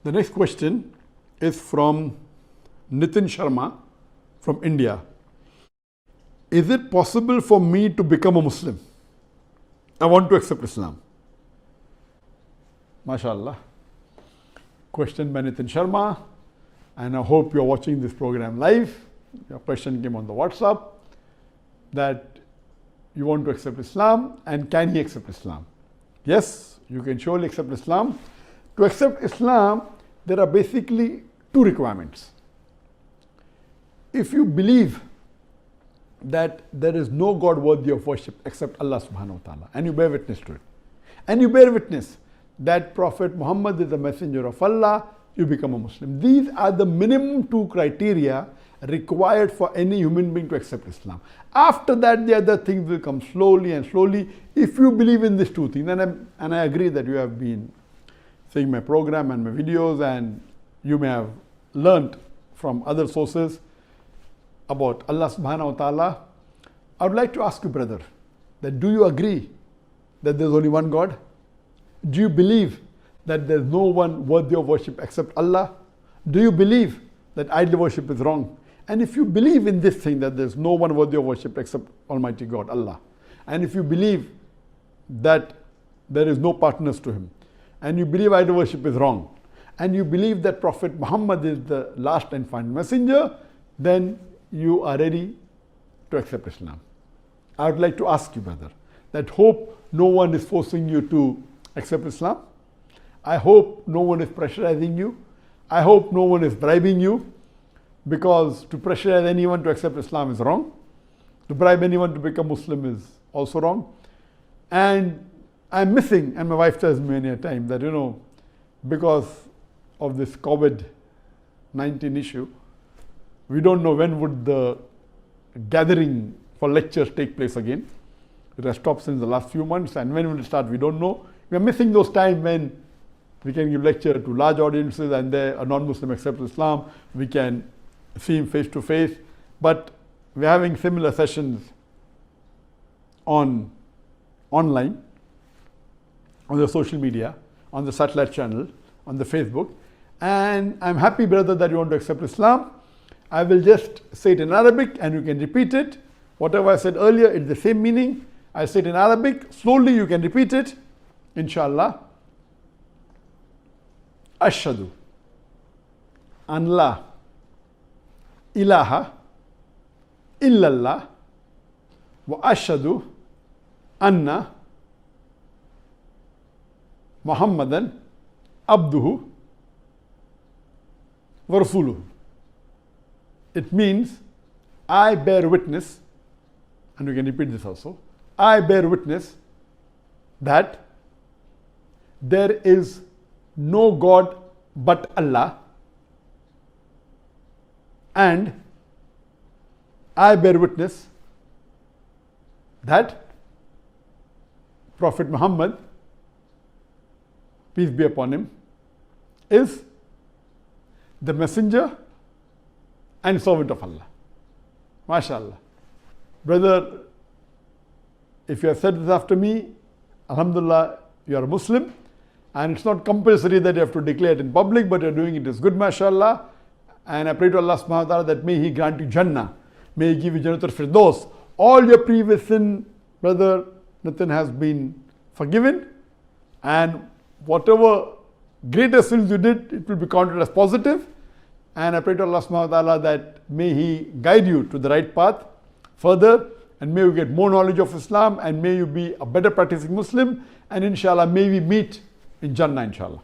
The next question is from Nitin Sharma from India. Is it possible for me to become a Muslim? I want to accept Islam. MashaAllah. Question by Nitin Sharma, and I hope you're watching this program live. Your question came on the WhatsApp that you want to accept Islam, and can he accept Islam? Yes, you can surely accept Islam. To accept Islam, there are basically two requirements. If you believe that there is no God worthy of worship except Allah subhanahu wa ta'ala, and you bear witness to it, and you bear witness that Prophet Muhammad is the messenger of Allah, you become a Muslim. These are the minimum two criteria required for any human being to accept Islam. After that, the other things will come slowly and slowly. If you believe in these two things, and I agree that you have been seeing my program and my videos, and you may have learnt from other sources about Allah subhanahu wa ta'ala, I would like to ask you, brother, that do you agree that there is only one God? Do you believe that there is no one worthy of worship except Allah? Do you believe that idol worship is wrong? And if you believe in this thing, that there is no one worthy of worship except Almighty God, Allah, and if you believe that there is no partners to Him, and you believe idol worship is wrong, and you believe that Prophet Muhammad is the last and final messenger, then you are ready to accept Islam. I would like to ask you, brother, that hope no one is forcing you to accept Islam. I hope no one is pressurizing you. I hope no one is bribing you, because to pressurize anyone to accept Islam is wrong. To bribe anyone to become Muslim is also wrong. And I'm missing, and my wife tells me many a time that, because of this COVID-19 issue, we don't know when would the gathering for lectures take place again. It has stopped since the last few months, and when will it start, we don't know. We are missing those times when we can give lecture to large audiences and a non-Muslim accepts Islam. We can see him face to face, but we are having similar sessions online, on the social media, on the satellite channel, on the Facebook. And I'm happy, brother, that you want to accept Islam. I will just say it in Arabic and you can repeat it. Whatever I said earlier, it's the same meaning. I say it in Arabic. Slowly you can repeat it. Inshallah. Ashhadu an la ilaha illallah wa ashhadu anna Muhammadan abduhu wa rasuluhu. It means, I bear witness, and we can repeat this also, I bear witness that there is no God but Allah, and I bear witness that Prophet Muhammad, peace be upon him, is the messenger and servant of Allah. MashaAllah. Brother, if you have said this after me, Alhamdulillah, you are a Muslim, and it's not compulsory that you have to declare it in public, but you're doing it is good, MashaAllah. And I pray to Allah subhanahu wa ta'ala that may He grant you Jannah, may He give you Jannatul Firdaus. All your previous sin, brother Nathan, has been forgiven, and whatever greater sins you did, it will be counted as positive. And I pray to Allah subhanahu wa ta'ala that may He guide you to the right path further, and may you get more knowledge of Islam, and may you be a better practicing Muslim, and inshallah may we meet in Jannah, inshallah.